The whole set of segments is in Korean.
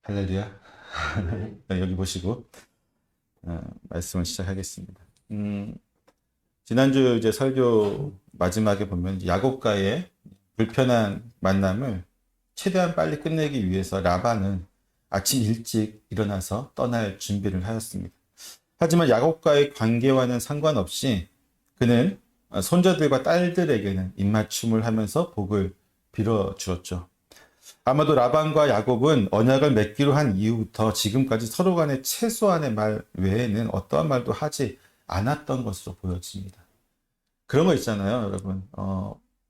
할렐루야. 네, 여기 보시고 말씀을 시작하겠습니다. 지난주 이제 설교 마지막에 보면 야곱과의 불편한 만남을 최대한 빨리 끝내기 위해서 라반은 아침 일찍 일어나서 떠날 준비를 하였습니다. 하지만 야곱과의 관계와는 상관없이 그는 손자들과 딸들에게는 입맞춤을 하면서 복을 빌어 주었죠. 아마도 라반과 야곱은 언약을 맺기로 한 이후부터 지금까지 서로 간의 최소한의 말 외에는 어떠한 말도 하지 않았던 것으로 보여집니다. 그런 거 있잖아요, 여러분.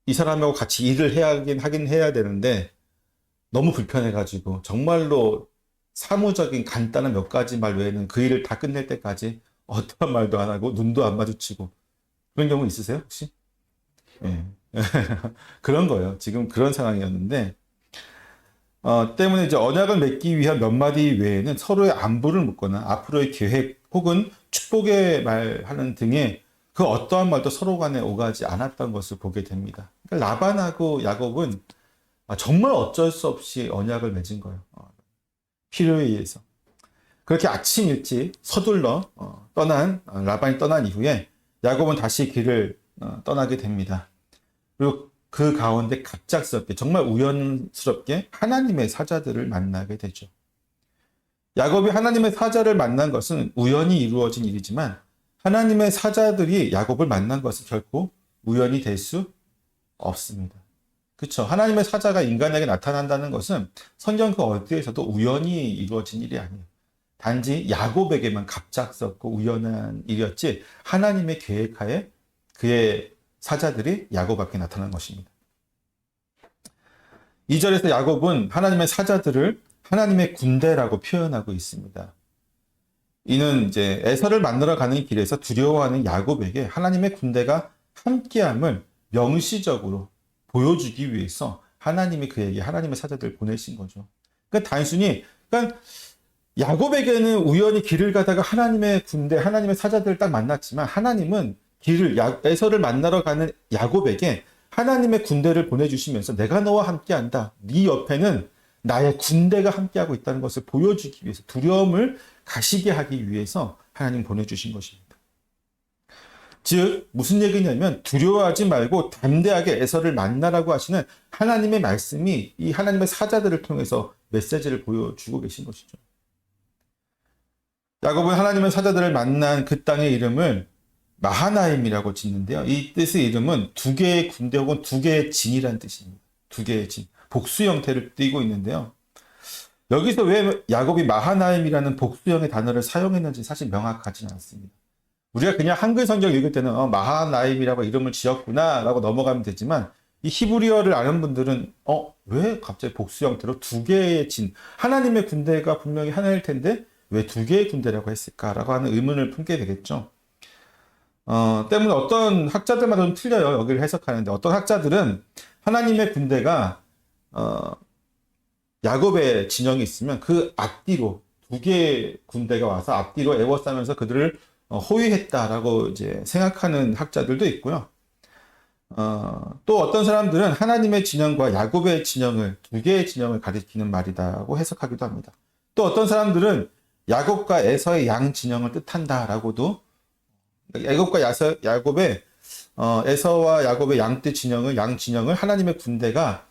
이 사람하고 같이 일을 하긴 해야 되는데 너무 불편해가지고 정말로 사무적인 간단한 몇 가지 말 외에는 그 일을 다 끝낼 때까지 어떠한 말도 안 하고 눈도 안 마주치고 그런 경우 있으세요, 혹시? 예. 그런 거예요. 지금 그런 상황이었는데 때문에 이제 언약을 맺기 위한 몇 마디 외에는 서로의 안부를 묻거나 앞으로의 계획 혹은 축복의 말하는 등의 그 어떠한 말도 서로 간에 오가지 않았던 것을 보게 됩니다. 그러니까 라반하고 야곱은 정말 어쩔 수 없이 언약을 맺은 거예요. 필요에 의해서. 그렇게 아침 일찍 서둘러 라반이 떠난 이후에 야곱은 다시 길을 떠나게 됩니다. 그리고 그 가운데 갑작스럽게 정말 우연스럽게 하나님의 사자들을 만나게 되죠. 야곱이 하나님의 사자를 만난 것은 우연히 이루어진 일이지만 하나님의 사자들이 야곱을 만난 것은 결코 우연이 될 수 없습니다. 그렇죠. 하나님의 사자가 인간에게 나타난다는 것은 성경 그 어디에서도 우연히 이루어진 일이 아니에요. 단지 야곱에게만 갑작스럽고 우연한 일이었지 하나님의 계획하에 그의 사자들이 야곱 앞에 나타난 것입니다. 2절에서 야곱은 하나님의 사자들을 하나님의 군대라고 표현하고 있습니다. 이는 이제 에서를 만나러 가는 길에서 두려워하는 야곱에게 하나님의 군대가 함께함을 명시적으로 보여주기 위해서 하나님이 그에게 하나님의 사자들을 보내신 거죠. 그러니까 그러니까 야곱에게는 우연히 길을 가다가 하나님의 군대, 하나님의 사자들을 딱 만났지만 하나님은 에서를 만나러 가는 야곱에게 하나님의 군대를 보내주시면서 내가 너와 함께한다. 네 옆에는 나의 군대가 함께하고 있다는 것을 보여주기 위해서 두려움을 가시게 하기 위해서 하나님 보내주신 것입니다. 즉 무슨 얘기냐면 두려워하지 말고 담대하게 에서를 만나라고 하시는 하나님의 말씀이 이 하나님의 사자들을 통해서 메시지를 보여주고 계신 것이죠. 야곱은 하나님의 사자들을 만난 그 땅의 이름을 마하나임이라고 짓는데요. 이 뜻의 이름은 두 개의 군대 혹은 두 개의 진이라는 뜻입니다. 두 개의 진. 복수 형태를 띠고 있는데요. 여기서 왜 야곱이 마하나임이라는 복수형의 단어를 사용했는지 사실 명확하지는 않습니다. 우리가 그냥 한글 성경을 읽을 때는 마하나임이라고 이름을 지었구나 라고 넘어가면 되지만 이 히브리어를 아는 분들은 왜 갑자기 복수 형태로 두 개의 진, 하나님의 군대가 분명히 하나일 텐데 왜 두 개의 군대라고 했을까라고 하는 의문을 품게 되겠죠. 때문에 어떤 학자들마다 좀 틀려요. 여기를 해석하는데 어떤 학자들은 하나님의 군대가 야곱의 진영이 있으면 그 앞뒤로 두 개의 군대가 와서 앞뒤로 에워싸면서 그들을 호위했다라고 이제 생각하는 학자들도 있고요. 또 어떤 사람들은 하나님의 진영과 야곱의 진영을 두 개의 진영을 가리키는 말이다라고 해석하기도 합니다. 또 어떤 사람들은 야곱과 에서의 양 진영을 뜻한다라고도 야곱의 에서와 야곱의 양 진영을 하나님의 군대가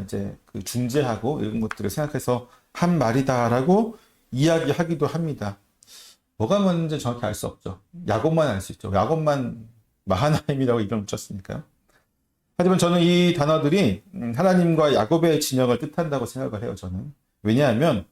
이제 그 중재하고 이런 것들을 생각해서 한 말이다라고 이야기하기도 합니다. 뭐가 뭔지 정확히 알 수 없죠. 야곱만 알 수 있죠. 야곱만 마하나임이라고 이름을 붙였으니까요. 하지만 저는 이 단어들이 하나님과 야곱의 진영을 뜻한다고 생각을 해요. 저는. 왜냐하면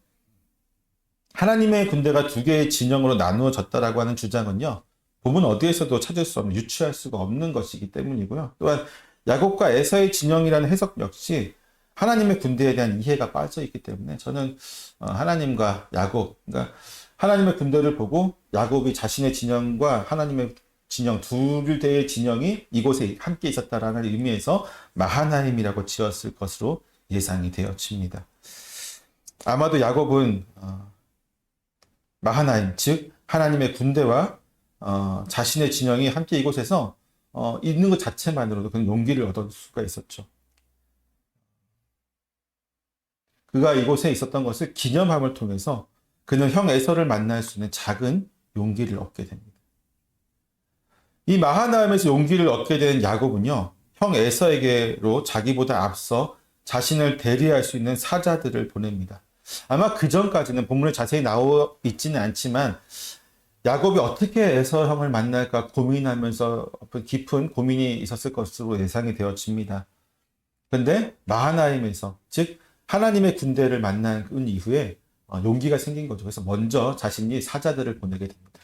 하나님의 군대가 두 개의 진영으로 나누어졌다라고 하는 주장은요. 본문 어디에서도 찾을 수 없는, 유추할 수가 없는 것이기 때문이고요. 또한 야곱과 에서의 진영이라는 해석 역시 하나님의 군대에 대한 이해가 빠져 있기 때문에 저는 하나님과 야곱, 그러니까 하나님의 군대를 보고 야곱이 자신의 진영과 하나님의 진영, 둘 대의 진영이 이곳에 함께 있었다라는 의미에서 마하나임이라고 지었을 것으로 예상이 되어집니다. 아마도 야곱은 마하나임, 즉 하나님의 군대와 자신의 진영이 함께 이곳에서 있는 것 자체만으로도 그런 용기를 얻을 수가 있었죠. 그가 이곳에 있었던 것을 기념함을 통해서 그는 형 에서를 만날 수 있는 작은 용기를 얻게 됩니다. 이 마하나임에서 용기를 얻게 된 야곱은요, 형 에서에게로 자기보다 앞서 자신을 대리할 수 있는 사자들을 보냅니다. 아마 그 전까지는 본문에 자세히 나와 있지는 않지만 야곱이 어떻게 에서 형을 만날까 고민하면서 깊은 고민이 있었을 것으로 예상이 되어집니다. 그런데 마하나임에서, 즉 하나님의 군대를 만난 이후에 용기가 생긴 거죠. 그래서 먼저 자신이 사자들을 보내게 됩니다.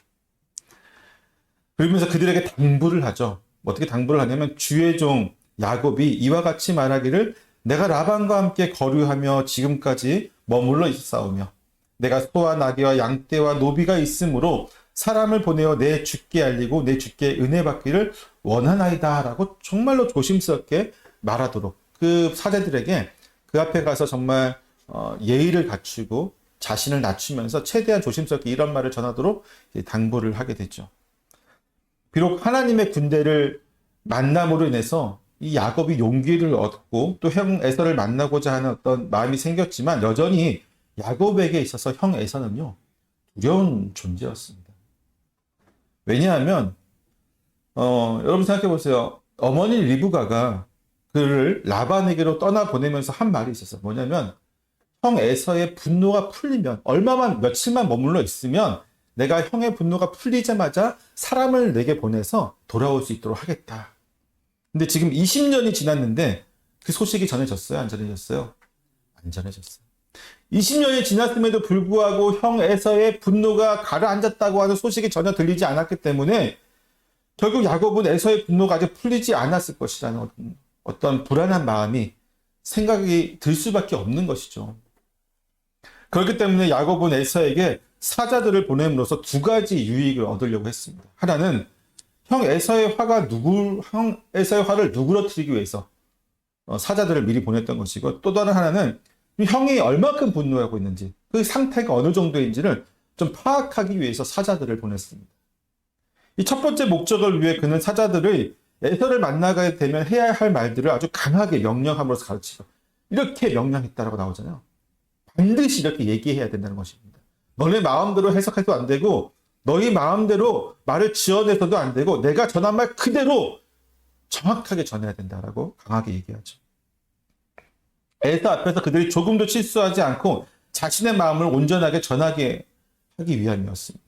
그러면서 그들에게 당부를 하죠. 어떻게 당부를 하냐면 주의 종 야곱이 이와 같이 말하기를 내가 라반과 함께 거류하며 지금까지 머물러 있사오며 내가 소와 나귀와 양떼와 노비가 있으므로 사람을 보내어 내 주께 알리고 내 주께 은혜 받기를 원하나이다 라고 정말로 조심스럽게 말하도록 그 사자들에게 그 앞에 가서 정말 예의를 갖추고 자신을 낮추면서 최대한 조심스럽게 이런 말을 전하도록 당부를 하게 되죠. 비록 하나님의 군대를 만남으로 인해서 이 야곱이 용기를 얻고 또 형 에서를 만나고자 하는 어떤 마음이 생겼지만 여전히 야곱에게 있어서 형 에서는요 두려운 존재였습니다. 왜냐하면 여러분 생각해 보세요. 어머니 리브가가 그를 라반에게로 떠나 보내면서 한 말이 있었어요. 뭐냐면 형 에서의 분노가 풀리면 얼마만 며칠만 머물러 있으면 내가 형의 분노가 풀리자마자 사람을 내게 보내서 돌아올 수 있도록 하겠다. 근데 지금 20년이 지났는데 그 소식이 전해졌어요? 안 전해졌어요? 안 전해졌어요. 20년이 지났음에도 불구하고 형 에서의 분노가 가라앉았다고 하는 소식이 전혀 들리지 않았기 때문에 결국 야곱은 에서의 분노가 아직 풀리지 않았을 것이라는 어떤 불안한 마음이 생각이 들 수밖에 없는 것이죠. 그렇기 때문에 야곱은 에서에게 사자들을 보냄으로써 두 가지 유익을 얻으려고 했습니다. 하나는 형 에서의 화를 누그러뜨리기 위해서 사자들을 미리 보냈던 것이고 또 다른 하나는 형이 얼마큼 분노하고 있는지 그 상태가 어느 정도인지를 좀 파악하기 위해서 사자들을 보냈습니다. 이 첫 번째 목적을 위해 그는 사자들의 에서를 만나게 되면 해야 할 말들을 아주 강하게 명령함으로써 가르치고 이렇게 명령했다라고 나오잖아요. 반드시 이렇게 얘기해야 된다는 것입니다. 너네 마음대로 해석해도 안 되고 너희 마음대로 말을 지어내서도 안 되고 내가 전한 말 그대로 정확하게 전해야 된다라고 강하게 얘기하죠. 에서 앞에서 그들이 조금도 실수하지 않고 자신의 마음을 온전하게 전하게 하기 위함이었습니다.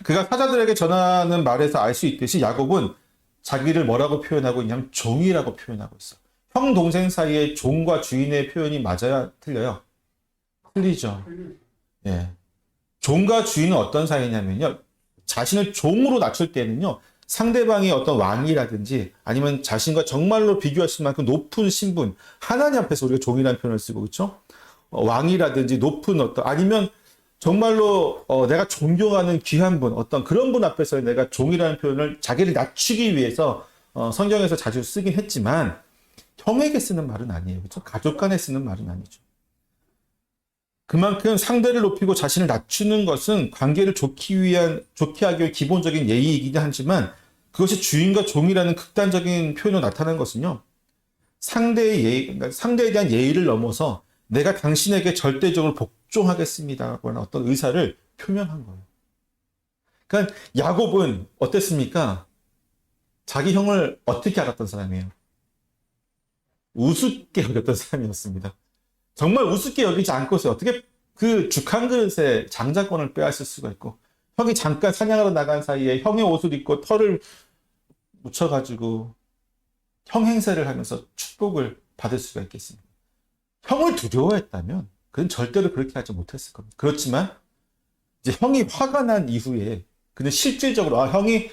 그가 사자들에게 전하는 말에서 알 수 있듯이 야곱은 자기를 뭐라고 표현하고 있냐면 종이라고 표현하고 있어. 형 동생 사이에 종과 주인의 표현이 맞아야 틀려요? 틀리죠. 예. 종과 주인은 어떤 사이냐면요. 자신을 종으로 낮출 때는요. 상대방이 어떤 왕이라든지 아니면 자신과 정말로 비교할 수 만큼 높은 신분, 하나님 앞에서 우리가 종이라는 표현을 쓰고 그렇죠? 왕이라든지 높은 어떤 아니면 정말로 내가 존경하는 귀한 분, 어떤 그런 분 앞에서 내가 종이라는 표현을 자기를 낮추기 위해서 성경에서 자주 쓰긴 했지만 형에게 쓰는 말은 아니에요. 그렇죠? 가족 간에 쓰는 말은 아니죠. 그만큼 상대를 높이고 자신을 낮추는 것은 관계를 좋게 하기 위한 기본적인 예의이긴 하지만 그것이 주인과 종이라는 극단적인 표현으로 나타나는 것은요. 그러니까 상대에 대한 예의를 넘어서 내가 당신에게 절대적으로 복종하겠습니다. 라는 어떤 의사를 표명한 거예요. 그러니까 야곱은 어땠습니까? 자기 형을 어떻게 알았던 사람이에요? 우습게 여겼던 사람이었습니다. 정말 우습게 여기지 않고서 어떻게 그 죽 한 그릇에 장자권을 빼앗을 수가 있고 형이 잠깐 사냥하러 나간 사이에 형의 옷을 입고 털을 묻혀가지고 형 행세를 하면서 축복을 받을 수가 있겠습니다. 형을 두려워했다면 그는 절대로 그렇게 하지 못했을 겁니다. 그렇지만 이제 형이 화가 난 이후에 그는 실질적으로 형이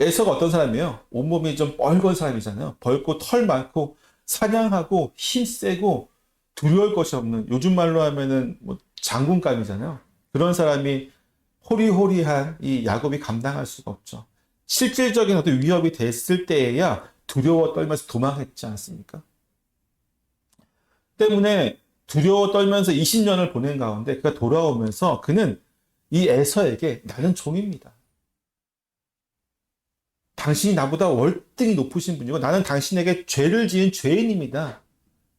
에서가 어떤 사람이에요? 온몸이 좀 뻘건 사람이잖아요. 벌고 털 많고 사냥하고 힘세고 두려울 것이 없는 요즘 말로 하면은 뭐 장군감이잖아요. 그런 사람이 호리호리한 이 야곱이 감당할 수가 없죠. 실질적인 어떤 위협이 됐을 때에야 두려워 떨면서 도망했지 않습니까? 때문에 두려워 떨면서 20년을 보낸 가운데 그가 돌아오면서 그는 이 에서에게 나는 종입니다. 당신이 나보다 월등히 높으신 분이고 나는 당신에게 죄를 지은 죄인입니다.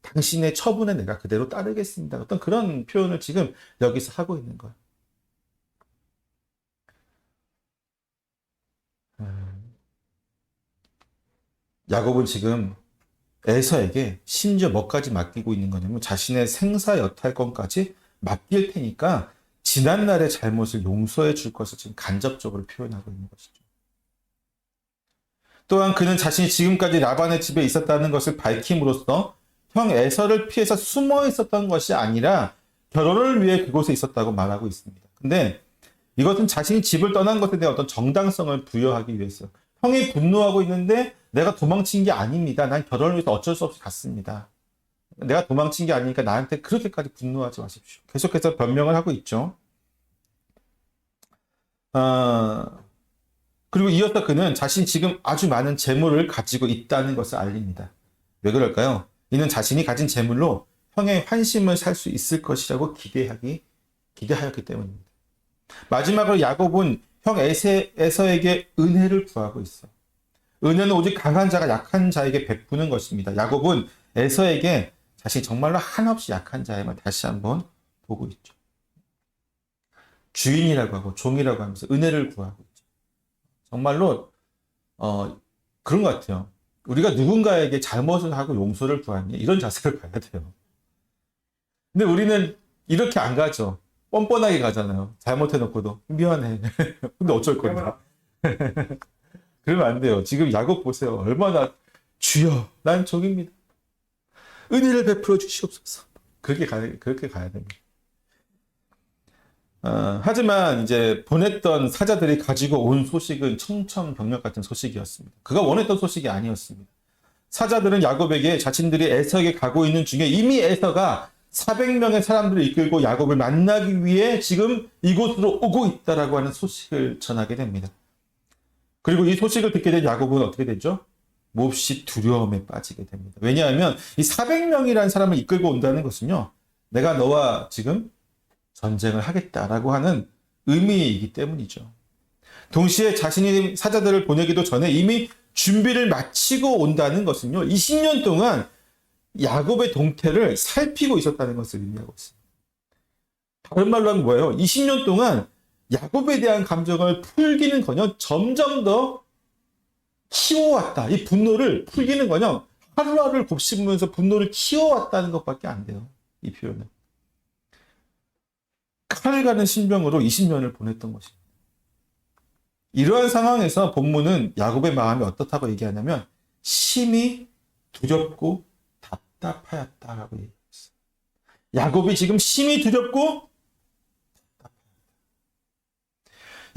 당신의 처분에 내가 그대로 따르겠습니다. 어떤 그런 표현을 지금 여기서 하고 있는 거예요. 야곱은 지금 에서에게 심지어 뭐까지 맡기고 있는 거냐면 자신의 생사 여탈권까지 맡길 테니까 지난날의 잘못을 용서해 줄 것을 지금 간접적으로 표현하고 있는 것이죠. 또한 그는 자신이 지금까지 라반의 집에 있었다는 것을 밝힘으로써 형 에서를 피해서 숨어 있었던 것이 아니라 결혼을 위해 그곳에 있었다고 말하고 있습니다. 근데 이것은 자신이 집을 떠난 것에 대한 어떤 정당성을 부여하기 위해서 형이 분노하고 있는데 내가 도망친 게 아닙니다. 난 결혼을 위해서 어쩔 수 없이 갔습니다. 내가 도망친 게 아니니까 나한테 그렇게까지 분노하지 마십시오. 계속해서 변명을 하고 있죠. 그리고 이어서 그는 자신이 지금 아주 많은 재물을 가지고 있다는 것을 알립니다. 왜 그럴까요? 이는 자신이 가진 재물로 형의 환심을 살 수 있을 것이라고 기대하였기 때문입니다. 마지막으로 야곱은 형 에서에게 은혜를 구하고 있어. 은혜는 오직 강한 자가 약한 자에게 베푸는 것입니다. 야곱은 에서에게 자신이 정말로 한없이 약한 자임을 다시 한번 보고 있죠. 주인이라고 하고 종이라고 하면서 은혜를 구하고 있죠. 정말로 그런 것 같아요. 우리가 누군가에게 잘못을 하고 용서를 구하니 이런 자세를 가야 돼요. 근데 우리는 이렇게 안 가죠. 뻔뻔하게 가잖아요. 잘못해놓고도 미안해. 근데 어쩔 건데. 그러면 안 돼요. 지금 야곱 보세요. 얼마나 주여 난 종입니다. 은혜를 베풀어 주시옵소서. 그렇게 가야 됩니다. 하지만 이제 보냈던 사자들이 가지고 온 소식은 청천벽력 같은 소식이었습니다. 그가 원했던 소식이 아니었습니다. 사자들은 야곱에게 자신들이 에서에게 가고 있는 중에 이미 에서가 400명의 사람들을 이끌고 야곱을 만나기 위해 지금 이곳으로 오고 있다라고 하는 소식을 전하게 됩니다. 그리고 이 소식을 듣게 된 야곱은 어떻게 되죠? 몹시 두려움에 빠지게 됩니다. 왜냐하면 이 400명이라는 사람을 이끌고 온다는 것은요, 내가 너와 지금 전쟁을 하겠다라고 하는 의미이기 때문이죠. 동시에 자신이 사자들을 보내기도 전에 이미 준비를 마치고 온다는 것은요, 20년 동안 야곱의 동태를 살피고 있었다는 것을 의미하고 있습니다. 다른 말로 하면 뭐예요? 20년 동안 야곱에 대한 감정을 풀기는커녕 점점 더 키워왔다. 이 분노를 풀기는커녕 하루하루를 곱씹으면서 분노를 키워왔다는 것밖에 안 돼요. 이 표현은. 칼을 가는 신병으로 20년을 보냈던 것입니다. 이러한 상황에서 본문은 야곱의 마음이 어떻다고 얘기하냐면 심히 두렵고 답답하였다라고 얘기했어요. 야곱이 지금 심히 두렵고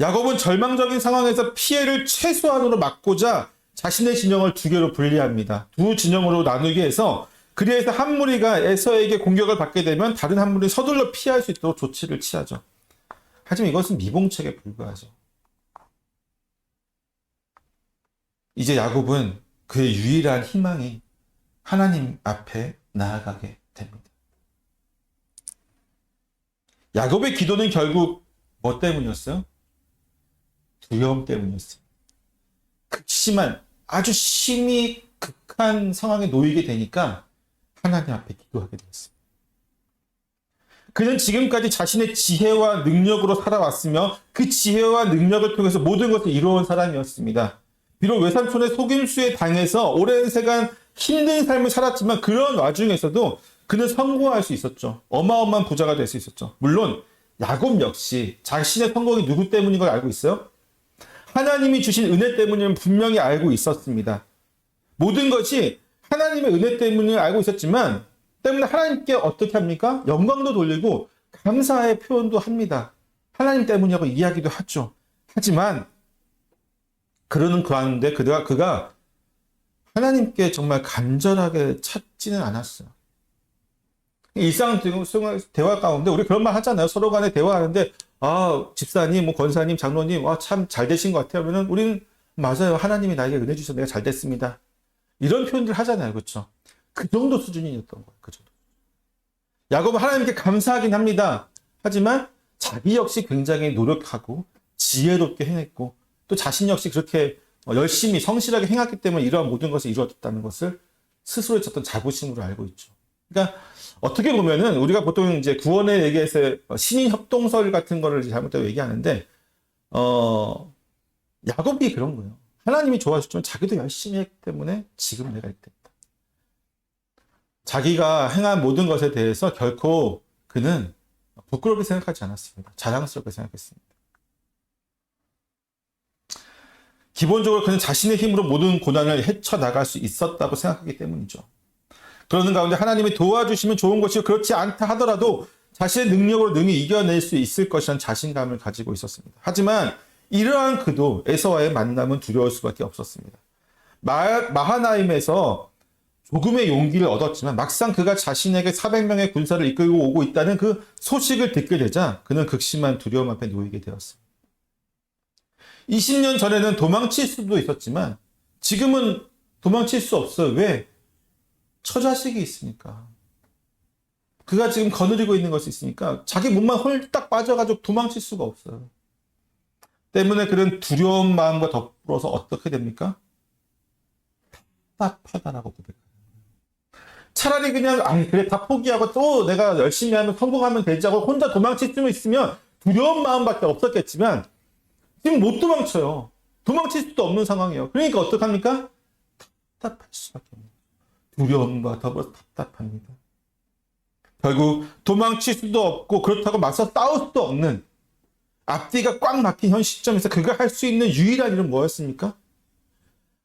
야곱은 절망적인 상황에서 피해를 최소한으로 막고자 자신의 진영을 두 개로 분리합니다. 두 진영으로 나누게 해서 그리해서 한 무리가 에서에게 공격을 받게 되면 다른 한 무리는 서둘러 피할 수 있도록 조치를 취하죠. 하지만 이것은 미봉책에 불과하죠. 이제 야곱은 그의 유일한 희망이 하나님 앞에 나아가게 됩니다. 야곱의 기도는 결국 뭐 때문이었어요? 두려움 때문이었어요. 극심한 아주 심히 극한 상황에 놓이게 되니까 하나님 앞에 기도하게 되었습니다. 그는 지금까지 자신의 지혜와 능력으로 살아왔으며 그 지혜와 능력을 통해서 모든 것을 이루어온 사람이었습니다. 비록 외삼촌의 속임수에 당해서 오랜 세간 힘든 삶을 살았지만 그런 와중에서도 그는 성공할 수 있었죠. 어마어마한 부자가 될 수 있었죠. 물론 야곱 역시 자신의 성공이 누구 때문인 걸 알고 있어요? 하나님이 주신 은혜 때문이면 분명히 알고 있었습니다. 모든 것이 하나님의 은혜 때문을 알고 있었지만 때문에 하나님께 어떻게 합니까? 영광도 돌리고 감사의 표현도 합니다. 하나님 때문이라고 이야기도 하죠. 하지만 그러는 가운데 그가 하나님께 정말 간절하게 찾지는 않았어요. 일상 대화 가운데 우리 그런 말 하잖아요. 서로 간에 대화하는데 집사님, 권사님, 장로님, 참 잘 되신 것 같아요. 그러면 우리는 맞아요. 하나님이 나에게 은혜 주셔서 내가 잘 됐습니다. 이런 표현들 하잖아요. 그렇죠? 그 정도 수준이었던 거예요. 그 정도. 야곱은 하나님께 감사하긴 합니다. 하지만 자기 역시 굉장히 노력하고 지혜롭게 행했고 또 자신 역시 그렇게 열심히 성실하게 행했기 때문에 이러한 모든 것을 이루어졌다는 것을 스스로의 어떤 자부심으로 알고 있죠. 그러니까 어떻게 보면은 우리가 보통 이제 구원에 얘기해서 신인 협동설 같은 거를 잘못되고 얘기하는데 야곱이 그런 거예요. 하나님이 좋아하셨지만 자기도 열심히 했기 때문에 지금 내가 이때 있다. 자기가 행한 모든 것에 대해서 결코 그는 부끄럽게 생각하지 않았습니다. 자랑스럽게 생각했습니다. 기본적으로 그는 자신의 힘으로 모든 고난을 헤쳐나갈 수 있었다고 생각하기 때문이죠. 그러는 가운데 하나님이 도와주시면 좋은 것이고 그렇지 않다 하더라도 자신의 능력으로 능히 이겨낼 수 있을 것이라는 자신감을 가지고 있었습니다. 하지만 이러한 그도 에서와의 만남은 두려울 수밖에 없었습니다. 마하나임에서 조금의 용기를 얻었지만 막상 그가 자신에게 400명의 군사를 이끌고 오고 있다는 그 소식을 듣게 되자 그는 극심한 두려움 앞에 놓이게 되었습니다. 20년 전에는 도망칠 수도 있었지만 지금은 도망칠 수 없어요. 왜? 처자식이 있으니까. 그가 지금 거느리고 있는 것이 있으니까 자기 몸만 홀딱 빠져가지고 도망칠 수가 없어요. 때문에 그런 두려운 마음과 더불어서 어떻게 됩니까? 답답하다라고 고백해요. 차라리 그냥 그래 다 포기하고 또 내가 열심히 하면 성공하면 되지 하고 혼자 도망칠 수 있으면 두려운 마음밖에 없었겠지만 지금 못 도망쳐요. 도망칠 수도 없는 상황이에요. 그러니까 어떡합니까? 답답할 수밖에 없는 거예요. 두려움과 더불어서 답답합니다. 결국 도망칠 수도 없고 그렇다고 맞서 싸울 수도 없는 앞뒤가 꽉 막힌 현 시점에서 그가 할 수 있는 유일한 일은 뭐였습니까?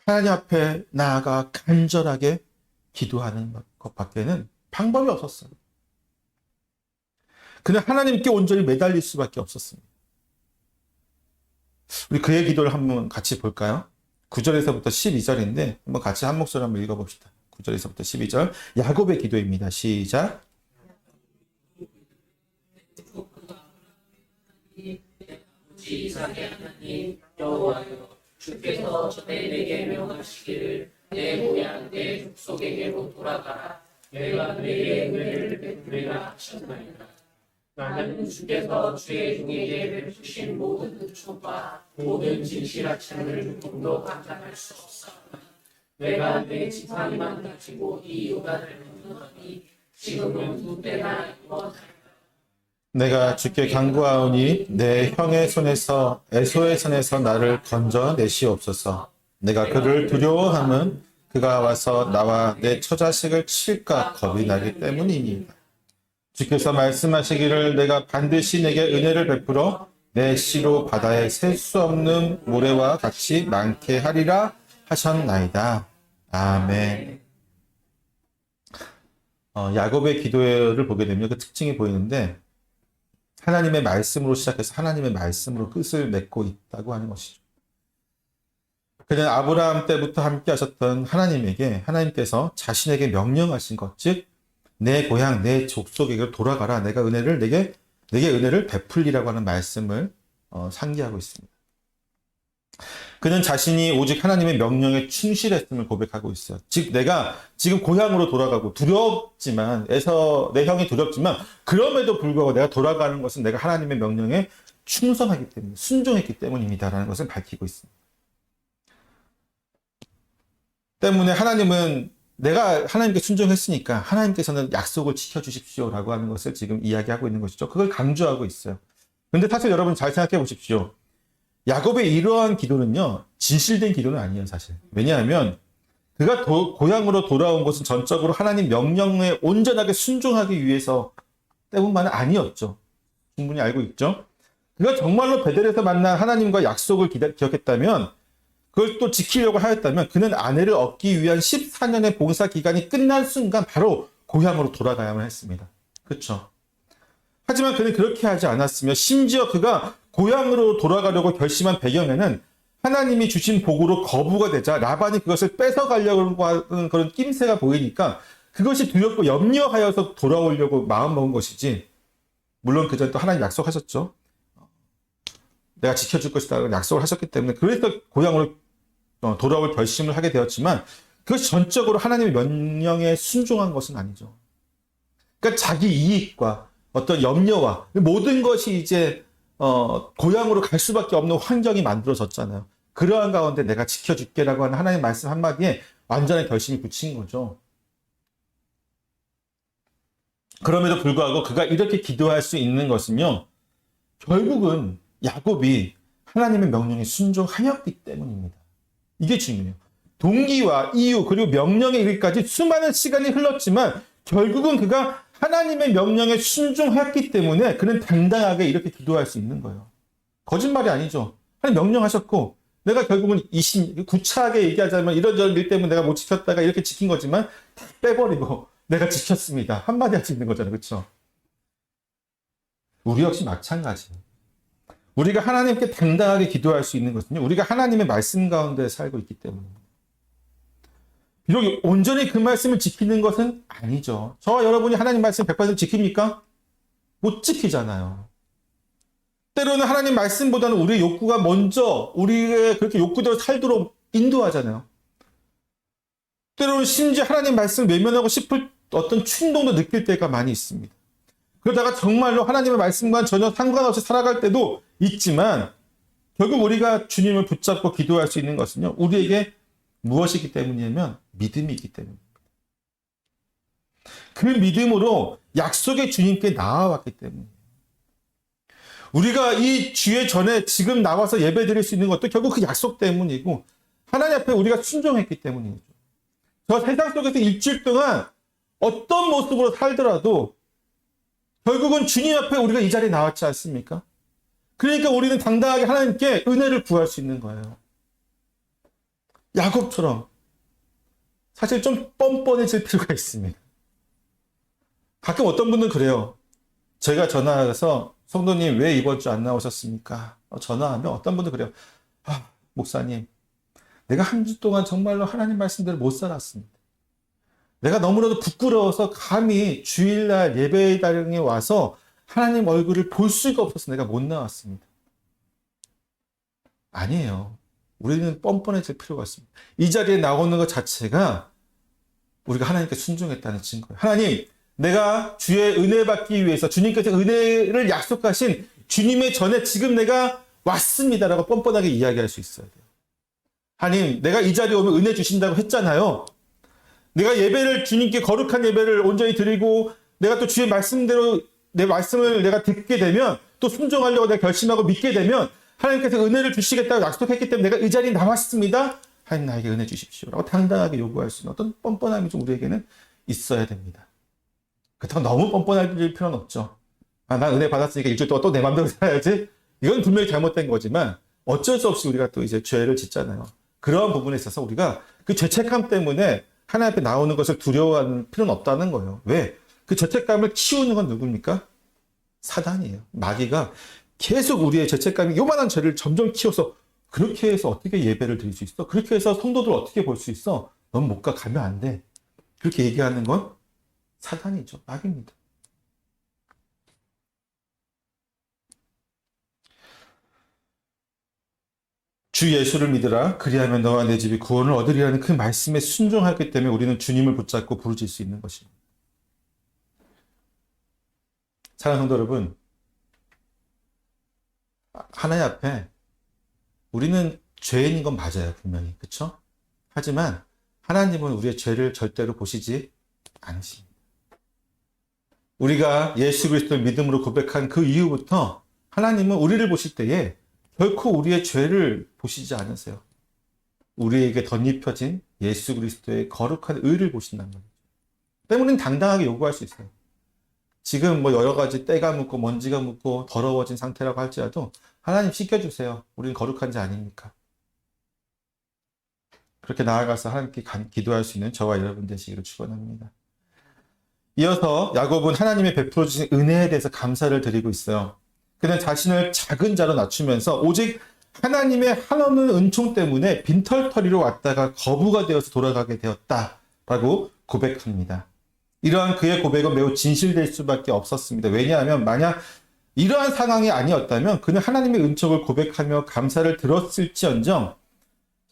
하나님 앞에 나아가 간절하게 기도하는 것밖에는 방법이 없었어요. 그는 하나님께 온전히 매달릴 수밖에 없었습니다. 우리 그의 기도를 한번 같이 볼까요? 9절에서부터 12절인데 한번 같이 한 목소리 한번 읽어봅시다. 9절에서부터 12절 야곱의 기도입니다. 시작. 이삭의 하나님 여호와여 주께서 전에 내게 명하시기를 내 고향 내 족속에게로 돌아가라. 내가 내게 은혜를 베풀리라 하셨나이다. 나는 주께서 주의 종에게 베푸신 모든 은총과 모든 진실한 참을 조금도 감당할 수 없사오나 내가 내 지팡이만 가지고 이 요단을 건너니 지금은 두 때나 이루었나이다. 내가 주께 간구하오니 내 형의 손에서 에소의 손에서 나를 건져내시옵소서. 내가 그를 두려워함은 그가 와서 나와 내 처자식을 칠까 겁이 나기 때문이니이다. 주께서 말씀하시기를 내가 반드시 내게 은혜를 베풀어 내 씨로 바다에 셀 수 없는 모래와 같이 많게 하리라 하셨나이다. 아멘. 야곱의 기도를 보게 되면 그 특징이 보이는데 하나님의 말씀으로 시작해서 하나님의 말씀으로 끝을 맺고 있다고 하는 것이죠. 그는 아브라함 때부터 함께 하셨던 하나님에게 하나님께서 자신에게 명령하신 것, 즉 내 고향, 내 족속에게 돌아가라. 내가 내게 은혜를 베풀리라고 하는 말씀을 상기하고 있습니다. 그는 자신이 오직 하나님의 명령에 충실했음을 고백하고 있어요. 즉 내가 지금 고향으로 돌아가고 두렵지만 내 형이 두렵지만 그럼에도 불구하고 내가 돌아가는 것은 내가 하나님의 명령에 충성하기 때문에 순종했기 때문입니다라는 것을 밝히고 있습니다. 때문에 하나님은 내가 하나님께 순종했으니까 하나님께서는 약속을 지켜주십시오라고 하는 것을 지금 이야기하고 있는 것이죠. 그걸 강조하고 있어요. 그런데 사실 여러분 잘 생각해 보십시오. 야곱의 이러한 기도는요, 진실된 기도는 아니에요, 사실. 왜냐하면 그가 고향으로 돌아온 것은 전적으로 하나님 명령에 온전하게 순종하기 위해서 때문만은 아니었죠. 충분히 알고 있죠. 그가 정말로 베델에서 만난 하나님과 약속을 기억했다면 그걸 또 지키려고 하였다면 그는 아내를 얻기 위한 14년의 봉사 기간이 끝난 순간 바로 고향으로 돌아가야만 했습니다. 그렇죠? 하지만 그는 그렇게 하지 않았으며 심지어 그가 고향으로 돌아가려고 결심한 배경에는 하나님이 주신 복으로 거부가 되자 라반이 그것을 뺏어가려고 하는 그런 낌새가 보이니까 그것이 두렵고 염려하여서 돌아오려고 마음먹은 것이지, 물론 그 전에 또 하나님 약속하셨죠. 내가 지켜줄 것이다 약속을 하셨기 때문에 그래서 고향으로 돌아올 결심을 하게 되었지만 그것이 전적으로 하나님의 명령에 순종한 것은 아니죠. 그러니까 자기 이익과 어떤 염려와 모든 것이 이제 고향으로 갈 수밖에 없는 환경이 만들어졌잖아요. 그러한 가운데 내가 지켜줄게라고 하는 하나님의 말씀 한마디에 완전한 결심이 붙인 거죠. 그럼에도 불구하고 그가 이렇게 기도할 수 있는 것은요, 결국은 야곱이 하나님의 명령에 순종하였기 때문입니다. 이게 중요해요. 동기와 이유 그리고 명령에 이르기까지 수많은 시간이 흘렀지만 결국은 그가 하나님의 명령에 순종했기 때문에 그는 당당하게 이렇게 기도할 수 있는 거예요. 거짓말이 아니죠. 하나님 명령하셨고 내가 결국은 구차하게 얘기하자면 이런저런 일 때문에 내가 못 지켰다가 이렇게 지킨 거지만 다 빼버리고 내가 지켰습니다. 한마디 할 수 있는 거잖아요. 그렇죠? 우리 역시 마찬가지예요. 우리가 하나님께 당당하게 기도할 수 있는 것은요, 우리가 하나님의 말씀 가운데 살고 있기 때문입니다. 비록 온전히 그 말씀을 지키는 것은 아니죠. 저와 여러분이 하나님 말씀 100% 지킵니까? 못 지키잖아요. 때로는 하나님 말씀보다는 우리의 욕구가 먼저 우리의 그렇게 욕구대로 살도록 인도하잖아요. 때로는 심지어 하나님 말씀을 외면하고 싶을 어떤 충동도 느낄 때가 많이 있습니다. 그러다가 정말로 하나님의 말씀과는 전혀 상관없이 살아갈 때도 있지만 결국 우리가 주님을 붙잡고 기도할 수 있는 것은요, 우리에게 무엇이기 때문이냐면 믿음이 있기 때문입니다. 그 믿음으로 약속의 주님께 나아왔기 때문이에요. 우리가 이 주의 전에 지금 나와서 예배 드릴 수 있는 것도 결국 그 약속 때문이고 하나님 앞에 우리가 순종했기 때문이죠. 저 세상 속에서 일주일 동안 어떤 모습으로 살더라도 결국은 주님 앞에 우리가 이 자리에 나왔지 않습니까? 그러니까 우리는 당당하게 하나님께 은혜를 구할 수 있는 거예요. 야곱처럼 사실 좀 뻔뻔해질 필요가 있습니다. 가끔 어떤 분들은 그래요. 제가 전화해서 성도님 왜 이번 주 안 나오셨습니까? 전화하면 어떤 분들 그래요. 목사님, 내가 한 주 동안 정말로 하나님 말씀대로 못 살았습니다. 내가 너무나도 부끄러워서 감히 주일날 예배당에 와서 하나님 얼굴을 볼 수가 없어서 내가 못 나왔습니다. 아니에요. 우리는 뻔뻔해질 필요가 있습니다. 이 자리에 나오는 것 자체가 우리가 하나님께 순종했다는 증거예요. 하나님, 내가 주의 은혜 받기 위해서 주님께서 은혜를 약속하신 주님의 전에 지금 내가 왔습니다라고 뻔뻔하게 이야기할 수 있어야 돼요. 하나님, 내가 이 자리에 오면 은혜 주신다고 했잖아요. 내가 예배를 주님께 거룩한 예배를 온전히 드리고 내가 또 주의 말씀대로 내 말씀을 내가 듣게 되면 또 순종하려고 내가 결심하고 믿게 되면 하나님께서 은혜를 주시겠다고 약속했기 때문에 내가 이 자리에 나왔습니다. 하나님 나에게 은혜 주십시오 라고 당당하게 요구할 수 있는 어떤 뻔뻔함이 좀 우리에게는 있어야 됩니다. 그렇다고 너무 뻔뻔할 필요는 없죠. 난 은혜 받았으니까 일주일 동안 또 내 맘대로 살아야지. 이건 분명히 잘못된 거지만 어쩔 수 없이 우리가 또 이제 죄를 짓잖아요. 그런 부분에 있어서 우리가 그 죄책감 때문에 하나님 앞에 나오는 것을 두려워하는 필요는 없다는 거예요. 왜? 그 죄책감을 키우는 건 누굽니까? 사단이에요. 마귀가 계속 우리의 죄책감이 요만한 죄를 점점 키워서 그렇게 해서 어떻게 예배를 드릴 수 있어? 그렇게 해서 성도들 어떻게 볼 수 있어? 넌 못 가면 안 돼. 그렇게 얘기하는 건 사단이죠. 마귀입니다. 주 예수를 믿으라. 그리하면 너와 내 집이 구원을 얻으리라는 그 말씀에 순종하기 때문에 우리는 주님을 붙잡고 부르짖을 수 있는 것입니다. 사랑하는 성도 여러분, 하나님 앞에 우리는 죄인인 건 맞아요. 분명히. 그렇죠? 하지만 하나님은 우리의 죄를 절대로 보시지 않으십니다. 우리가 예수 그리스도를 믿음으로 고백한 그 이후부터 하나님은 우리를 보실 때에 결코 우리의 죄를 보시지 않으세요. 우리에게 덧입혀진 예수 그리스도의 거룩한 의를 보신다는 거죠. 때문에 우리는 당당하게 요구할 수 있어요. 지금 뭐 여러 가지 때가 묻고 먼지가 묻고 더러워진 상태라고 할지라도 하나님 씻겨주세요. 우리는 거룩한 자 아닙니까? 그렇게 나아가서 하나님께 기도할 수 있는 저와 여러분 되시기를 축원합니다. 이어서 야곱은 하나님의 베풀어 주신 은혜에 대해서 감사를 드리고 있어요. 그는 자신을 작은 자로 낮추면서 오직 하나님의 한없는 은총 때문에 빈털터리로 왔다가 거부가 되어서 돌아가게 되었다라고 고백합니다. 이러한 그의 고백은 매우 진실될 수밖에 없었습니다. 왜냐하면 만약 이러한 상황이 아니었다면 그는 하나님의 은총을 고백하며 감사를 들었을지언정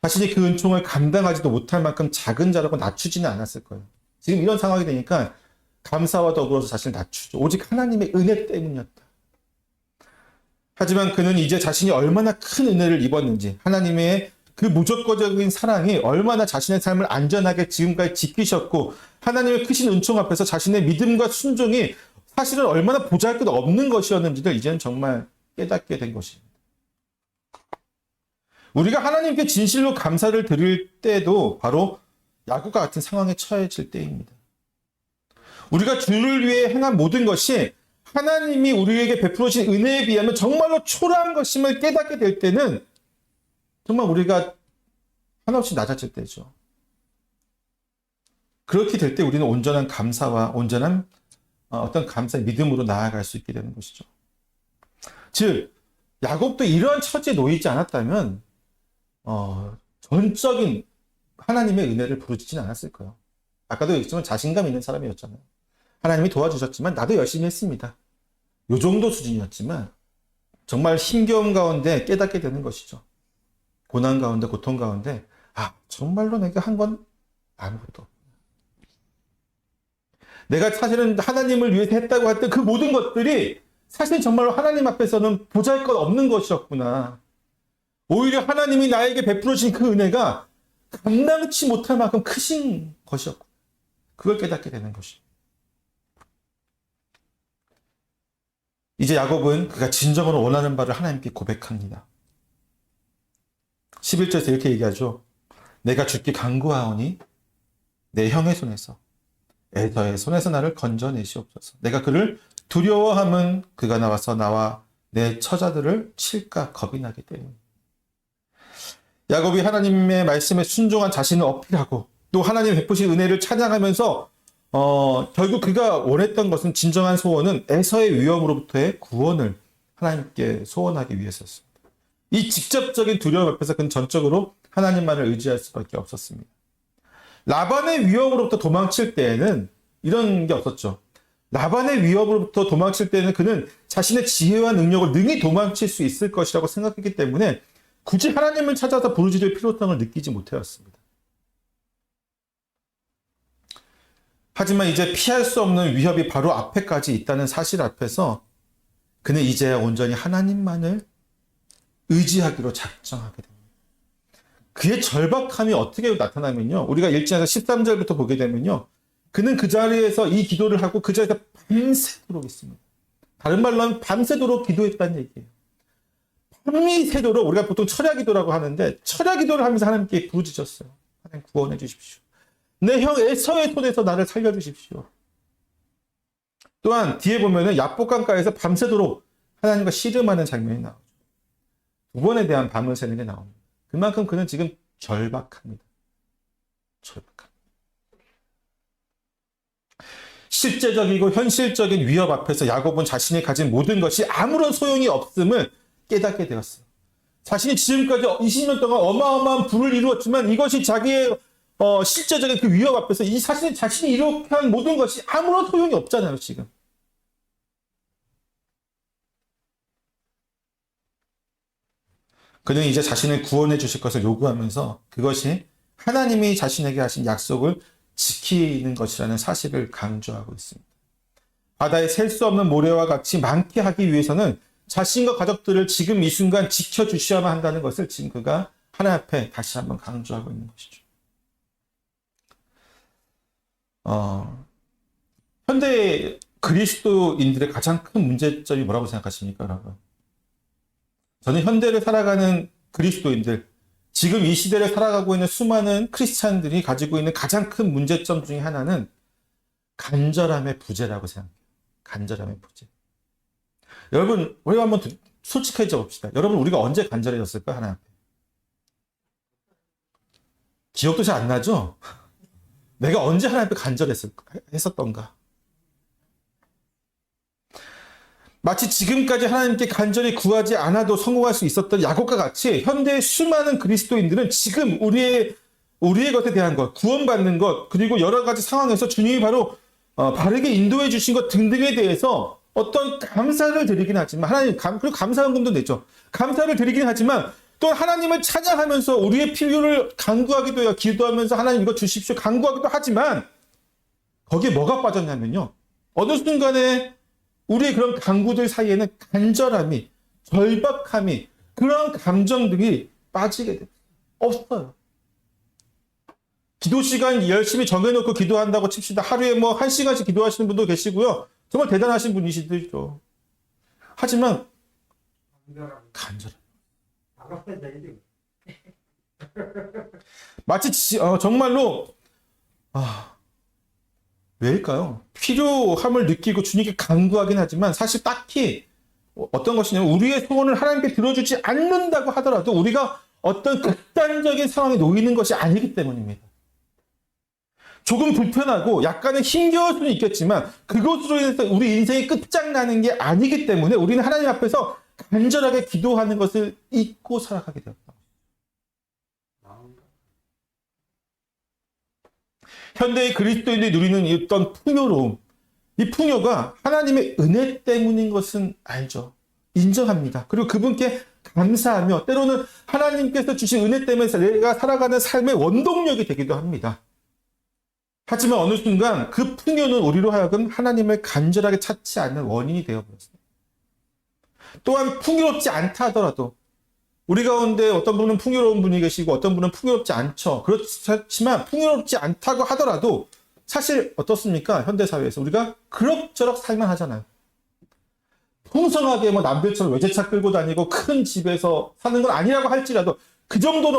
자신이 그 은총을 감당하지도 못할 만큼 작은 자라고 낮추지는 않았을 거예요. 지금 이런 상황이 되니까 감사와 더불어서 자신을 낮추죠. 오직 하나님의 은혜 때문이었다. 하지만 그는 이제 자신이 얼마나 큰 은혜를 입었는지, 하나님의 그 무조건적인 사랑이 얼마나 자신의 삶을 안전하게 지금까지 지키셨고 하나님의 크신 은총 앞에서 자신의 믿음과 순종이 사실은 얼마나 보잘것없는 것이었는지를 이제는 정말 깨닫게 된 것입니다. 우리가 하나님께 진실로 감사를 드릴 때도 바로 야곱과 같은 상황에 처해질 때입니다. 우리가 주를 위해 행한 모든 것이 하나님이 우리에게 베풀어진 은혜에 비하면 정말로 초라한 것임을 깨닫게 될 때는 정말 우리가 한없이 낮아질 때죠. 그렇게 될 때 우리는 온전한 감사와 온전한 어떤 감사의 믿음으로 나아갈 수 있게 되는 것이죠. 즉 야곱도 이러한 처지에 놓이지 않았다면 전적인 하나님의 은혜를 부르짖진 않았을 거예요. 아까도 얘기했지만 자신감 있는 사람이었잖아요. 하나님이 도와주셨지만 나도 열심히 했습니다. 요 정도 수준이었지만 정말 힘겨움 가운데 깨닫게 되는 것이죠. 고난 가운데 고통 가운데 정말로 내가 한 건 아무것도 없구나. 내가 사실은 하나님을 위해서 했다고 했던 그 모든 것들이 사실 정말로 하나님 앞에서는 보잘것없는 것이었구나. 오히려 하나님이 나에게 베풀어 주신 그 은혜가 감당치 못할 만큼 크신 것이었고 그걸 깨닫게 되는 것입니다. 이제 야곱은 그가 진정으로 원하는 바를 하나님께 고백합니다. 11절에서 이렇게 얘기하죠. 내가 주께 간구하오니 내 형의 손에서 에서의 손에서 나를 건져내시옵소서. 내가 그를 두려워함은 그가 나와서 나와 내 처자들을 칠까 겁이 나기 때문에. 야곱이 하나님의 말씀에 순종한 자신을 어필하고 또 하나님 베푸신 은혜를 찬양하면서 결국 그가 원했던 것은 진정한 소원은 에서의 위험으로부터의 구원을 하나님께 소원하기 위해서였습니다. 이 직접적인 두려움 앞에서 그는 전적으로 하나님만을 의지할 수밖에 없었습니다. 라반의 위협으로부터 도망칠 때에는 이런 게 없었죠. 라반의 위협으로부터 도망칠 때는 그는 자신의 지혜와 능력을 능히 도망칠 수 있을 것이라고 생각했기 때문에 굳이 하나님을 찾아서 부르짖을 필요성을 느끼지 못해왔습니다. 하지만 이제 피할 수 없는 위협이 바로 앞에까지 있다는 사실 앞에서 그는 이제야 온전히 하나님만을 의지하기로 작정하게 됩니다. 그의 절박함이 어떻게 나타나면요. 우리가 1장에서 13절부터 보게 되면요. 그는 그 자리에서 이 기도를 하고 그 자리에서 밤새도록 있습니다. 다른 말로 하면 밤새도록 기도했다는 얘기예요. 밤이 새도록 우리가 보통 철야 기도라고 하는데 철야 기도를 하면서 하나님께 부르짖었어요. 하나님 구원해 주십시오. 내 형 에서의 손에서 나를 살려주십시오. 또한 뒤에 보면은 야복강가에서 밤새도록 하나님과 씨름하는 장면이 나오죠. 두 번에 대한 밤을 새는 게 나옵니다. 그만큼 그는 지금 절박합니다. 절박합니다. 실제적이고 현실적인 위협 앞에서 야곱은 자신이 가진 모든 것이 아무런 소용이 없음을 깨닫게 되었어요. 자신이 지금까지 20년 동안 어마어마한 부를 이루었지만 이것이 자기의 실제적인 그 위협 앞에서 이 자신이 이렇게 한 모든 것이 아무런 소용이 없잖아요, 지금. 그는 이제 자신을 구원해 주실 것을 요구하면서 그것이 하나님이 자신에게 하신 약속을 지키는 것이라는 사실을 강조하고 있습니다. 바다에 셀 수 없는 모래와 같이 많게 하기 위해서는 자신과 가족들을 지금 이 순간 지켜주셔야만 한다는 것을 지금 그가 하나님 앞에 다시 한번 강조하고 있는 것이죠. 현대 그리스도인들의 가장 큰 문제점이 뭐라고 생각하십니까, 여러분? 저는 현대를 살아가는 그리스도인들, 지금 이 시대를 살아가고 있는 수많은 크리스찬들이 가지고 있는 가장 큰 문제점 중에 하나는 간절함의 부재라고 생각해요. 간절함의 부재. 여러분, 우리가 한번 솔직해져 봅시다. 여러분, 우리가 언제 간절해졌을까, 하나님 앞에? 기억도 잘 안 나죠? 내가 언제 하나님 앞에 했었던가? 마치 지금까지 하나님께 간절히 구하지 않아도 성공할 수 있었던 야곱과 같이 현대의 수많은 그리스도인들은 지금 우리의 것에 대한 것, 구원받는 것, 그리고 여러 가지 상황에서 주님이 바로 바르게 인도해 주신 것 등등에 대해서 어떤 감사를 드리긴 하지만 그리고 감사헌금도 내죠. 감사를 드리긴 하지만 또 하나님을 찬양하면서 우리의 필요를 간구하기도 해요. 기도하면서 하나님 이거 주십시오. 간구하기도 하지만 거기에 뭐가 빠졌냐면요. 어느 순간에 우리의 그런 간구들 사이에는 간절함이, 절박함이, 그런 감정들이 빠지게 돼요. 없어요. 기도 시간 열심히 정해놓고 기도한다고 칩시다. 하루에 뭐 1시간씩 기도하시는 분도 계시고요. 정말 대단하신 분이시죠. 하지만 간절한. 마치 정말로 왜일까요? 필요함을 느끼고 주님께 간구하긴 하지만 사실 딱히 어떤 것이냐면 우리의 소원을 하나님께 들어주지 않는다고 하더라도 우리가 어떤 극단적인 상황에 놓이는 것이 아니기 때문입니다. 조금 불편하고 약간은 힘겨울 수는 있겠지만 그것으로 인해서 우리 인생이 끝장나는 게 아니기 때문에 우리는 하나님 앞에서 간절하게 기도하는 것을 잊고 살아가게 되었다. 현대의 그리스도인들이 누리는 어떤 풍요로움, 이 풍요가 하나님의 은혜 때문인 것은 알죠. 인정합니다. 그리고 그분께 감사하며 때로는 하나님께서 주신 은혜 때문에 내가 살아가는 삶의 원동력이 되기도 합니다. 하지만 어느 순간 그 풍요는 우리로 하여금 하나님을 간절하게 찾지 않는 원인이 되어버렸습니다. 또한 풍요롭지 않다 하더라도 우리 가운데 어떤 분은 풍요로운 분이 계시고 어떤 분은 풍요롭지 않죠. 그렇지만 풍요롭지 않다고 하더라도 사실 어떻습니까? 현대사회에서 우리가 그럭저럭 살만 하잖아요. 풍성하게 남들처럼 외제차 끌고 다니고 큰 집에서 사는 건 아니라고 할지라도 그 정도는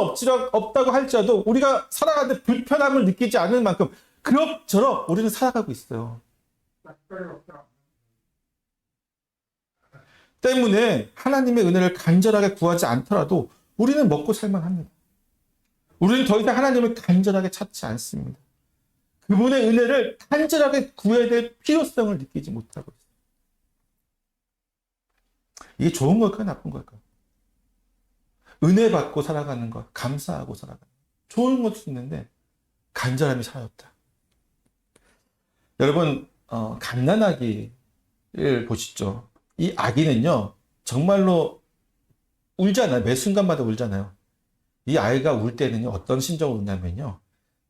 없다고 할지라도 우리가 살아가는데 불편함을 느끼지 않을 만큼 그럭저럭 우리는 살아가고 있어요. 때문에 하나님의 은혜를 간절하게 구하지 않더라도 우리는 먹고 살만합니다. 우리는 더 이상 하나님을 간절하게 찾지 않습니다. 그분의 은혜를 간절하게 구해야 될 필요성을 느끼지 못하고 있어요. 이게 좋은 걸까요? 나쁜 걸까요? 은혜 받고 살아가는 것, 감사하고 살아가는 것. 좋은 것도 있는데 간절함이 사라졌다. 여러분 갓난아기를 보시죠. 이 아기는요 정말로 울잖아요. 매 순간마다 울잖아요. 이 아이가 울 때는요 어떤 심정으로 우냐면요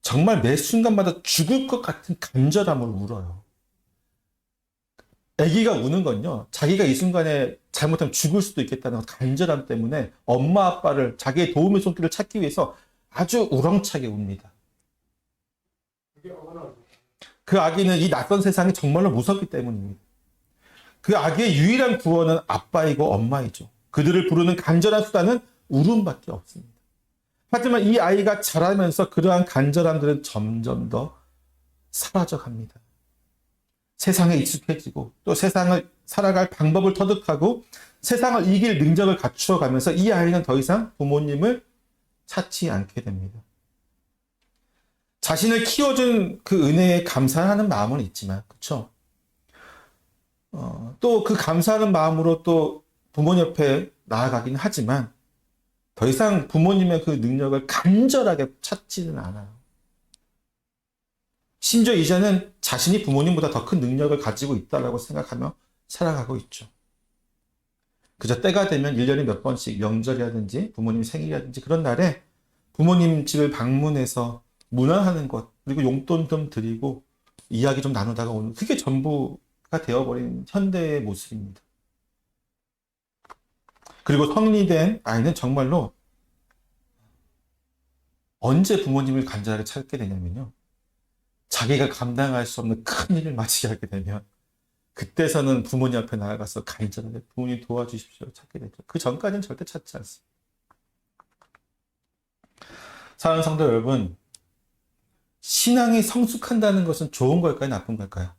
정말 매 순간마다 죽을 것 같은 간절함으로 울어요. 아기가 우는 건요 자기가 이 순간에 잘못하면 죽을 수도 있겠다는 간절함 때문에 엄마 아빠를 자기의 도움의 손길을 찾기 위해서 아주 우렁차게 웁니다. 그 아기는 이 낯선 세상이 정말로 무섭기 때문입니다. 그 아기의 유일한 구원은 아빠이고 엄마이죠. 그들을 부르는 간절한 수단은 울음밖에 없습니다. 하지만 이 아이가 자라면서 그러한 간절함들은 점점 더 사라져갑니다. 세상에 익숙해지고 또 세상을 살아갈 방법을 터득하고 세상을 이길 능력을 갖추어가면서 이 아이는 더 이상 부모님을 찾지 않게 됩니다. 자신을 키워준 그 은혜에 감사하는 마음은 있지만, 그렇죠? 또 그 감사하는 마음으로 또 부모님 옆에 나아가긴 하지만 더 이상 부모님의 그 능력을 간절하게 찾지는 않아요. 심지어 이제는 자신이 부모님보다 더 큰 능력을 가지고 있다고 생각하며 살아가고 있죠. 그저 때가 되면 1년에 몇 번씩 명절이라든지 부모님 생일이라든지 그런 날에 부모님 집을 방문해서 문화하는 것, 그리고 용돈 좀 드리고 이야기 좀 나누다가 오는 그게 전부가 되어버린 현대의 모습입니다. 그리고 성인이 된 아이는 정말로 언제 부모님을 간절하게 찾게 되냐면요. 자기가 감당할 수 없는 큰 일을 마치게 하게 되면 그때서는 부모님 앞에 나아가서 간절하게 부모님 도와주십시오 찾게 되죠. 그 전까지는 절대 찾지 않습니다. 사랑하는 성도 여러분, 신앙이 성숙한다는 것은 좋은 걸까요? 나쁜 걸까요?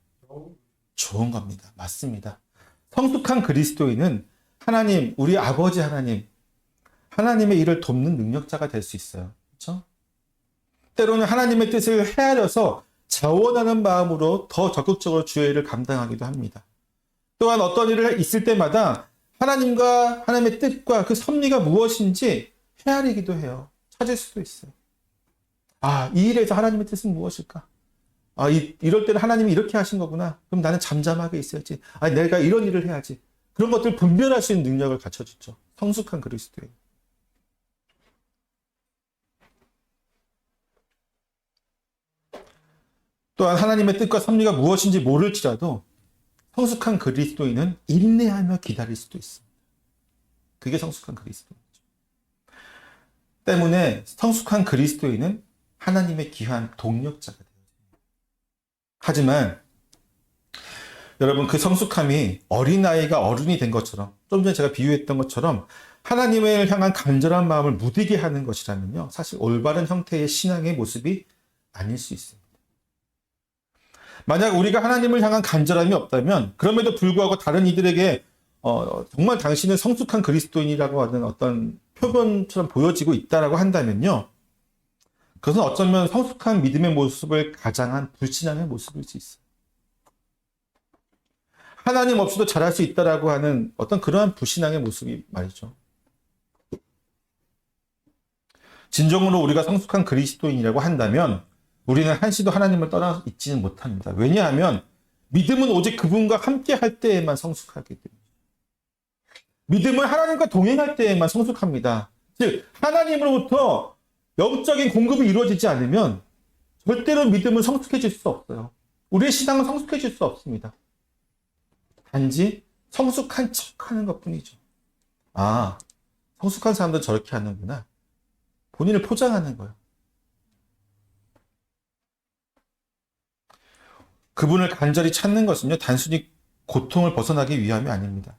좋은 겁니다. 맞습니다. 성숙한 그리스도인은 하나님, 우리 아버지 하나님, 하나님의 일을 돕는 능력자가 될 수 있어요. 그렇죠? 때로는 하나님의 뜻을 헤아려서 자원하는 마음으로 더 적극적으로 주의 일을 감당하기도 합니다. 또한 어떤 일을 있을 때마다 하나님과 하나님의 뜻과 그 섭리가 무엇인지 헤아리기도 해요. 찾을 수도 있어요. 이 일에서 하나님의 뜻은 무엇일까? 이럴 때는 하나님이 이렇게 하신 거구나. 그럼 나는 잠잠하게 있어야지. 내가 이런 일을 해야지. 그런 것들을 분별할 수 있는 능력을 갖춰주죠. 성숙한 그리스도인. 또한 하나님의 뜻과 섭리가 무엇인지 모를지라도 성숙한 그리스도인은 인내하며 기다릴 수도 있습니다. 그게 성숙한 그리스도인이죠. 때문에 성숙한 그리스도인은 하나님의 귀한 동력자가 돼요. 하지만 여러분, 그 성숙함이 어린아이가 어른이 된 것처럼, 좀 전에 제가 비유했던 것처럼 하나님을 향한 간절한 마음을 무디게 하는 것이라면요, 사실 올바른 형태의 신앙의 모습이 아닐 수 있습니다. 만약 우리가 하나님을 향한 간절함이 없다면, 그럼에도 불구하고 다른 이들에게 정말 당신은 성숙한 그리스도인이라고 하는 어떤 표본처럼 보여지고 있다라고 한다면요, 그것은 어쩌면 성숙한 믿음의 모습을 가장한 불신앙의 모습일 수 있어요. 하나님 없이도 잘할 수 있다라고 하는 어떤 그러한 불신앙의 모습이 말이죠. 진정으로 우리가 성숙한 그리스도인이라고 한다면 우리는 한시도 하나님을 떠나 있지는 못합니다. 왜냐하면 믿음은 오직 그분과 함께 할 때에만 성숙하게 됩니다. 믿음은 하나님과 동행할 때에만 성숙합니다. 즉 하나님으로부터 영적인 공급이 이루어지지 않으면 절대로 믿음은 성숙해질 수 없어요. 우리의 신앙은 성숙해질 수 없습니다. 단지 성숙한 척하는 것뿐이죠. 아, 성숙한 사람들은 저렇게 하는구나. 본인을 포장하는 거예요. 그분을 간절히 찾는 것은요, 단순히 고통을 벗어나기 위함이 아닙니다.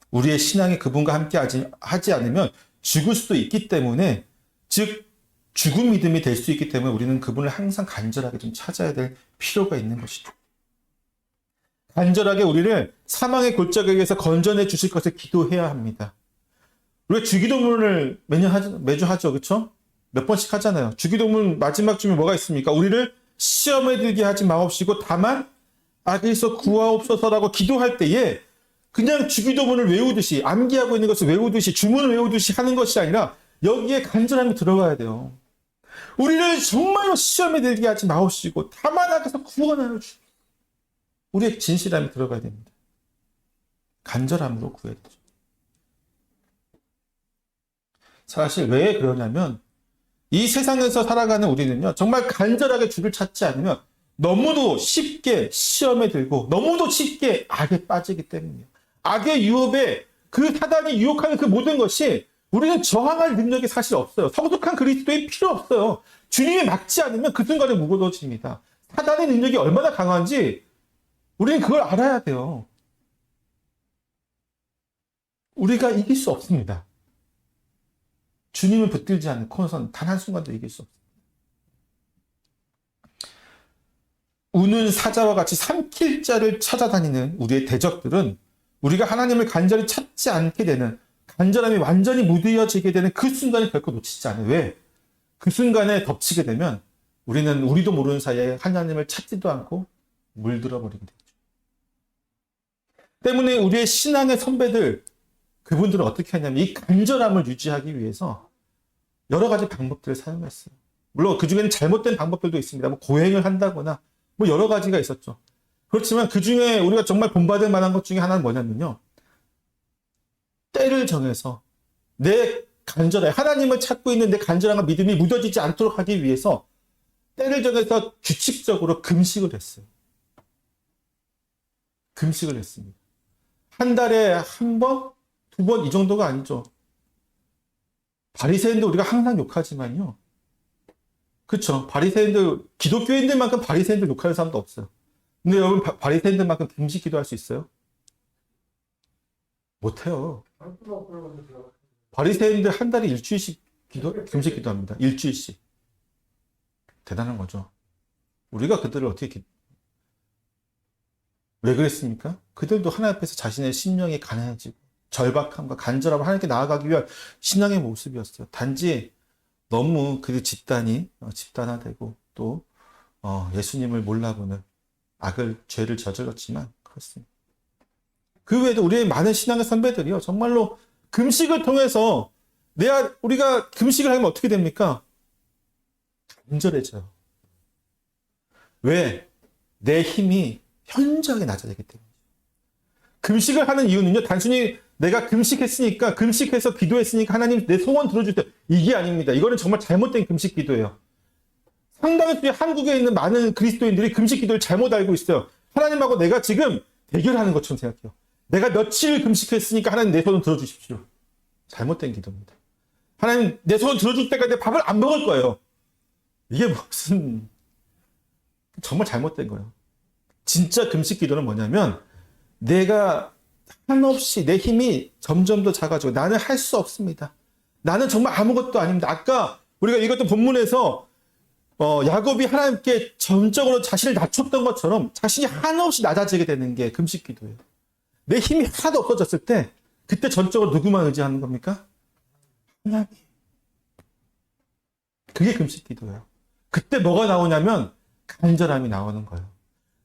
우리의 신앙이 그분과 함께 하지 않으면 죽을 수도 있기 때문에, 즉 죽은 믿음이 될 수 있기 때문에 우리는 그분을 항상 간절하게 좀 찾아야 될 필요가 있는 것이죠. 간절하게 우리를 사망의 골짜기에서 건져내 주실 것을 기도해야 합니다. 우리가 주기도문을 매주 하죠. 그렇죠? 몇 번씩 하잖아요. 주기도문 마지막 주면 뭐가 있습니까? 우리를 시험에 들게 하지 마옵시고 다만 악에서 구하옵소서라고 기도할 때에 그냥 주기도문을 외우듯이, 암기하고 있는 것을 외우듯이, 주문을 외우듯이 하는 것이 아니라 여기에 간절함이 들어가야 돼요. 우리를 정말로 시험에 들게 하지 마옵시고 다만 악에서 구원하여 주옵소서. 우리의 진실함이 들어가야 됩니다. 간절함으로 구해야 되죠. 사실 왜 그러냐면 이 세상에서 살아가는 우리는요, 정말 간절하게 주를 찾지 않으면 너무도 쉽게 시험에 들고 너무도 쉽게 악에 빠지기 때문이에요. 악의 유혹에, 그 사단이 유혹하는 그 모든 것이 우리는 저항할 능력이 사실 없어요. 성숙한 그리스도인 필요 없어요. 주님이 막지 않으면 그 순간에 무거워집니다. 사단의 능력이 얼마나 강한지 우리는 그걸 알아야 돼요. 우리가 이길 수 없습니다. 주님을 붙들지 않고선 단 한순간도 이길 수 없습니다. 우는 사자와 같이 삼킬 자를 찾아다니는 우리의 대적들은 우리가 하나님을 간절히 찾지 않게 되는, 간절함이 완전히 무뎌지게 되는 그 순간을 결코 놓치지 않아요. 왜? 그 순간에 덮치게 되면 우리는 우리도 모르는 사이에 하나님을 찾지도 않고 물들어 버리게 되죠. 때문에 우리의 신앙의 선배들, 그분들은 어떻게 하냐면 이 간절함을 유지하기 위해서 여러 가지 방법들을 사용했어요. 물론 그 중에는 잘못된 방법들도 있습니다. 뭐 고행을 한다거나 뭐 여러 가지가 있었죠. 그렇지만 그 중에 우리가 정말 본받을 만한 것 중에 하나는 뭐냐면요, 때를 정해서 내 간절함, 하나님을 찾고 있는 내 간절함과 믿음이 무뎌지지 않도록 하기 위해서 때를 정해서 규칙적으로 금식을 했어요. 금식을 했습니다. 한 달에 한 번, 두 번 이 정도가 아니죠. 바리새인들 우리가 항상 욕하지만요. 그렇죠. 바리새인들, 기독교인들만큼 바리새인들 욕하는 사람도 없어요. 근데 여러분 바리새인들만큼 금식 기도할 수 있어요? 못해요. 바리새인들 한 달에 일주일씩 금식 기도합니다. 일주일씩. 대단한 거죠. 우리가 그들을 어떻게 왜 그랬습니까? 그들도 하나님 앞에서 자신의 심령이 가난해지고 절박함과 간절함을 하나님께 나아가기 위한 신앙의 모습이었어요. 단지 너무 그 집단이 집단화되고 또 예수님을 몰라보는 죄를 저질렀지만 그렇습니다. 그 외에도 우리의 많은 신앙의 선배들이요, 정말로 금식을 통해서 우리가 금식을 하면 어떻게 됩니까? 간절해져요. 왜? 내 힘이 현저하게 낮아지기 때문에. 금식을 하는 이유는요, 단순히 내가 금식했으니까, 금식해서 기도했으니까 하나님 내 소원 들어주세요, 이게 아닙니다. 이거는 정말 잘못된 금식 기도예요. 상당히 한국에 있는 많은 그리스도인들이 금식 기도를 잘못 알고 있어요. 하나님하고 내가 지금 대결하는 것처럼 생각해요. 내가 며칠 금식했으니까 하나님 내 소원 들어주십시오. 잘못된 기도입니다. 하나님 내 소원 들어줄 때까지 밥을 안 먹을 거예요. 이게 무슨 정말 잘못된 거예요. 진짜 금식 기도는 뭐냐면 내가 한없이 내 힘이 점점 더 작아지고 나는 할 수 없습니다. 나는 정말 아무것도 아닙니다. 아까 우리가 읽었던 본문에서 야곱이 하나님께 전적으로 자신을 낮췄던 것처럼 자신이 한없이 낮아지게 되는 게 금식 기도예요. 내 힘이 하나도 없어졌을 때 그때 전적으로 누구만 의지하는 겁니까? 하나님. 그게 금식 기도예요. 그때 뭐가 나오냐면 간절함이 나오는 거예요.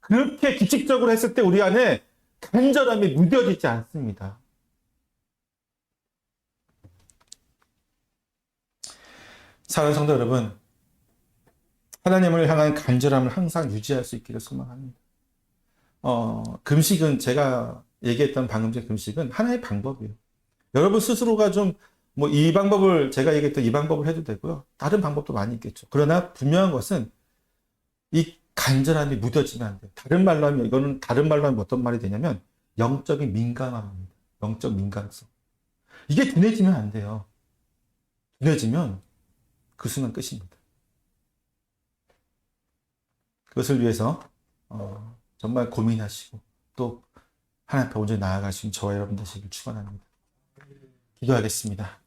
그렇게 규칙적으로 했을 때 우리 안에 간절함이 무뎌지지 않습니다. 사랑하는 성도 여러분, 하나님을 향한 간절함을 항상 유지할 수 있기를 소망합니다. 금식은 제가 얘기했던 방금 전 금식은 하나의 방법이에요. 여러분 스스로가 좀 이 방법을 제가 얘기했던 이 방법을 해도 되고요. 다른 방법도 많이 있겠죠. 그러나 분명한 것은 이 간절함이 묻어지면 안 돼요. 다른 말로 하면 어떤 말이 되냐면 영적인 민감함입니다. 영적 민감성. 이게 둔해지면 안 돼요. 둔해지면 그 순간 끝입니다. 그것을 위해서 정말 고민하시고 또 하나님 앞에 온전히 나아가신 저와 여러분 되시길 축원합니다. 기도하겠습니다.